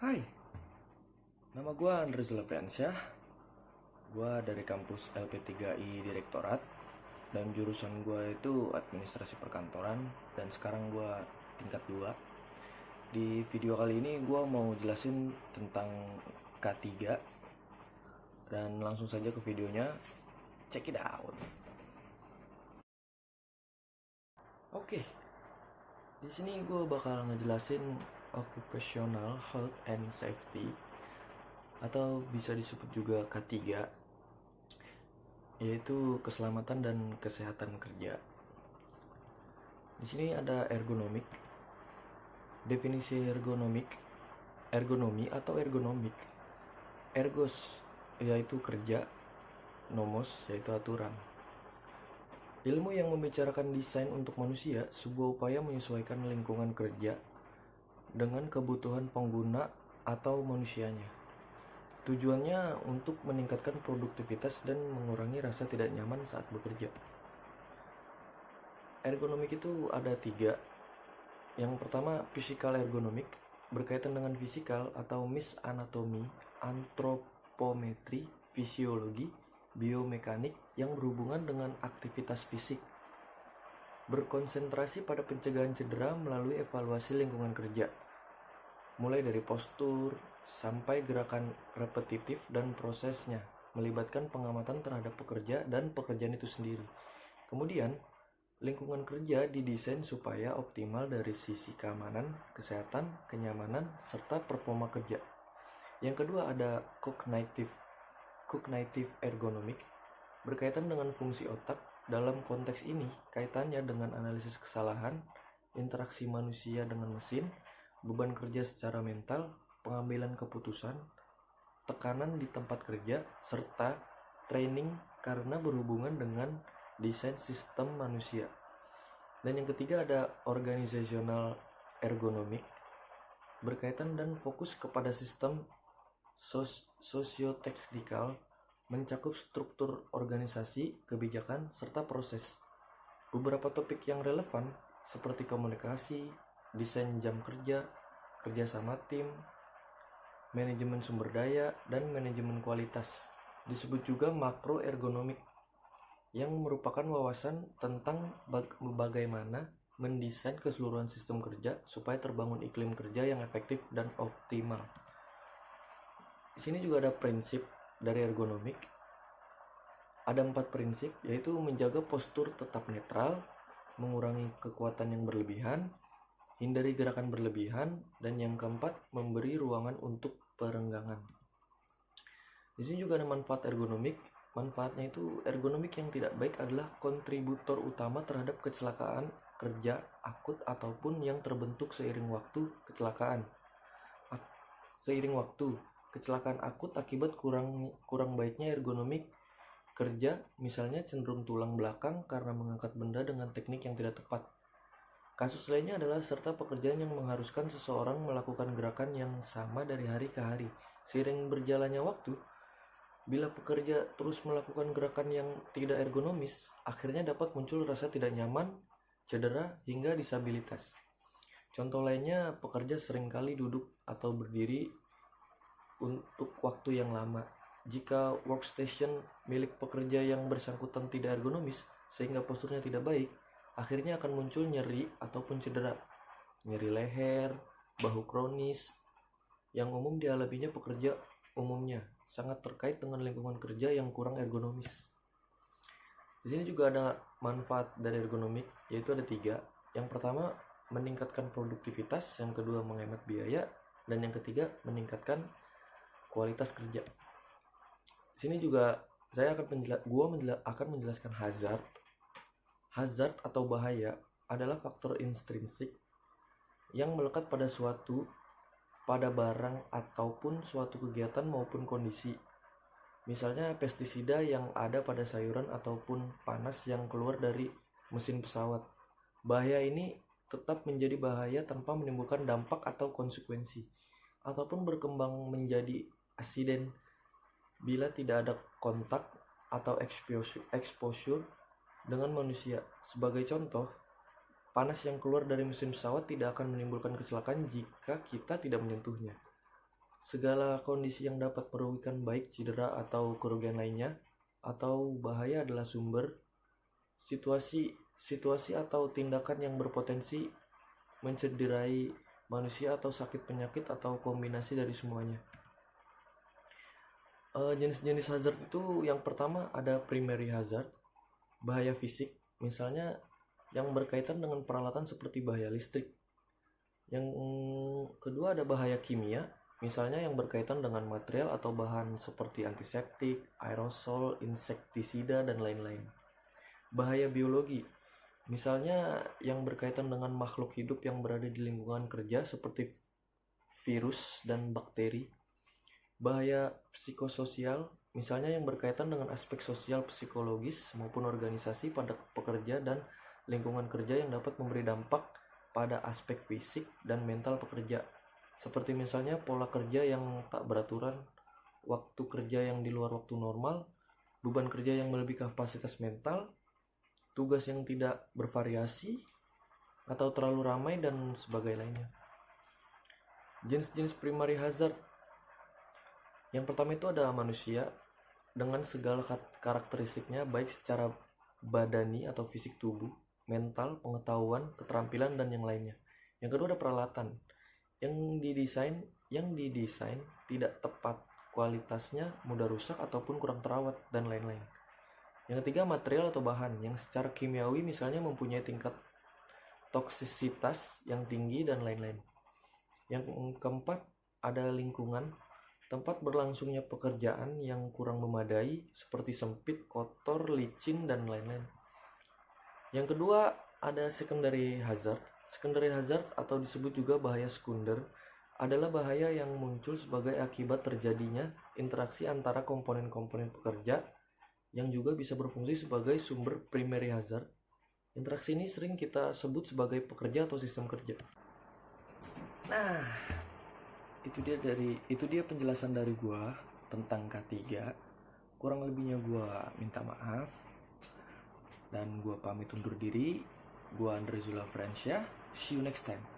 Hai, nama gue Andre Zulapriansyah. Gue dari kampus LP3I Direktorat. Dan jurusan gue itu administrasi perkantoran. Dan sekarang gue tingkat 2. Di video kali ini gue mau jelasin tentang K3. Dan langsung saja ke videonya. Check it out. Oke, di sini gue bakal ngejelasin Occupational Health and Safety, atau bisa disebut juga K3, yaitu keselamatan dan kesehatan kerja. Di sini ada ergonomik. Definisi ergonomi atau ergonomik. Ergos yaitu kerja, nomos yaitu aturan. Ilmu yang membicarakan desain untuk manusia, sebuah upaya menyesuaikan lingkungan kerja dengan kebutuhan pengguna atau manusianya. Tujuannya untuk meningkatkan produktivitas dan mengurangi rasa tidak nyaman saat bekerja. Ergonomik itu ada 3. Yang pertama, physical ergonomik, berkaitan dengan fisikal atau anatomi, antropometri, fisiologi, biomekanik yang berhubungan dengan aktivitas fisik. Berkonsentrasi pada pencegahan cedera melalui evaluasi lingkungan kerja, mulai dari postur sampai gerakan repetitif dan prosesnya, melibatkan pengamatan terhadap pekerja dan pekerjaan itu sendiri. Kemudian, lingkungan kerja didesain supaya optimal dari sisi keamanan, kesehatan, kenyamanan, serta performa kerja. Yang kedua ada cognitive ergonomic, berkaitan dengan fungsi otak. Dalam konteks ini, kaitannya dengan analisis kesalahan, interaksi manusia dengan mesin, beban kerja secara mental, pengambilan keputusan, tekanan di tempat kerja, serta training karena berhubungan dengan desain sistem manusia. Dan yang ketiga ada organizational ergonomic, berkaitan dan fokus kepada sistem sosioteknikal, mencakup struktur organisasi, kebijakan, serta proses. Beberapa topik yang relevan seperti komunikasi, desain jam kerja, kerjasama tim, manajemen sumber daya, dan manajemen kualitas. Disebut juga makroergonomik, yang merupakan wawasan tentang bagaimana mendesain keseluruhan sistem kerja supaya terbangun iklim kerja yang efektif dan optimal. Di sini juga ada prinsip dari ergonomik. Ada 4 prinsip, yaitu menjaga postur tetap netral, mengurangi kekuatan yang berlebihan, hindari gerakan berlebihan, dan yang keempat, memberi ruangan untuk perenggangan. Di sini juga ada manfaat ergonomik. Manfaatnya itu, ergonomik yang tidak baik adalah kontributor utama terhadap kecelakaan kerja akut ataupun yang terbentuk seiring waktu. Kecelakaan akut akibat kurang baiknya ergonomik kerja, misalnya cenderung tulang belakang karena mengangkat benda dengan teknik yang tidak tepat. Kasus lainnya adalah serta pekerjaan yang mengharuskan seseorang melakukan gerakan yang sama dari hari ke hari. Seiring berjalannya waktu, bila pekerja terus melakukan gerakan yang tidak ergonomis, akhirnya dapat muncul rasa tidak nyaman, cedera, hingga disabilitas. Contoh lainnya, pekerja seringkali duduk atau berdiri untuk waktu yang lama. Jika workstation milik pekerja yang bersangkutan tidak ergonomis sehingga posturnya tidak baik, akhirnya akan muncul nyeri ataupun cedera. Nyeri leher, bahu kronis, yang umum dialaminya pekerja umumnya, sangat terkait dengan lingkungan kerja yang kurang ergonomis. Di sini juga ada manfaat dari ergonomik, yaitu ada 3. Yang pertama, meningkatkan produktivitas. Yang kedua, menghemat biaya. Dan yang ketiga, meningkatkan kualitas kerja. Di sini juga saya akan menjelaskan hazard. Hazard atau bahaya adalah faktor intrinsik yang melekat pada barang ataupun suatu kegiatan maupun kondisi. Misalnya pestisida yang ada pada sayuran ataupun panas yang keluar dari mesin pesawat. Bahaya ini tetap menjadi bahaya tanpa menimbulkan dampak atau konsekuensi, ataupun berkembang menjadi asiden bila tidak ada kontak atau exposure dengan manusia. Sebagai contoh, panas yang keluar dari mesin pesawat tidak akan menimbulkan kecelakaan jika kita tidak menyentuhnya. Segala kondisi yang dapat merugikan baik cedera atau kerugian lainnya atau bahaya adalah sumber situasi atau tindakan yang berpotensi mencederai manusia atau sakit penyakit atau kombinasi dari semuanya. Jenis-jenis hazard itu yang pertama ada primary hazard, bahaya fisik, misalnya yang berkaitan dengan peralatan seperti bahaya listrik. Yang kedua ada bahaya kimia, misalnya yang berkaitan dengan material atau bahan seperti antiseptik, aerosol, insektisida, dan lain-lain. Bahaya biologi, misalnya yang berkaitan dengan makhluk hidup yang berada di lingkungan kerja seperti virus dan bakteri. Bahaya psikososial, misalnya yang berkaitan dengan aspek sosial, psikologis, maupun organisasi pada pekerja dan lingkungan kerja yang dapat memberi dampak pada aspek fisik dan mental pekerja, seperti misalnya pola kerja yang tak beraturan, waktu kerja yang di luar waktu normal, beban kerja yang melebihi kapasitas mental, tugas yang tidak bervariasi, atau terlalu ramai, dan sebagainya lainnya. Jenis-jenis primary hazard. Yang pertama itu ada manusia dengan segala karakteristiknya, baik secara badani atau fisik tubuh, mental, pengetahuan, keterampilan, dan yang lainnya. Yang kedua ada peralatan yang didesain tidak tepat kualitasnya, mudah rusak ataupun kurang terawat, dan lain-lain. Yang ketiga material atau bahan yang secara kimiawi misalnya mempunyai tingkat toksisitas yang tinggi, dan lain-lain. Yang keempat ada lingkungan, tempat berlangsungnya pekerjaan yang kurang memadai seperti sempit, kotor, licin, dan lain-lain. Yang kedua ada secondary hazard. Secondary hazard atau disebut juga bahaya sekunder adalah bahaya yang muncul sebagai akibat terjadinya interaksi antara komponen-komponen pekerja yang juga bisa berfungsi sebagai sumber primary hazard. Interaksi ini sering kita sebut sebagai pekerja atau sistem kerja. Nah, itu dia penjelasan dari gua tentang K3. Kurang lebihnya gua minta maaf dan gua pamit undur diri. Gua Andre Zula Fransyah. See you next time.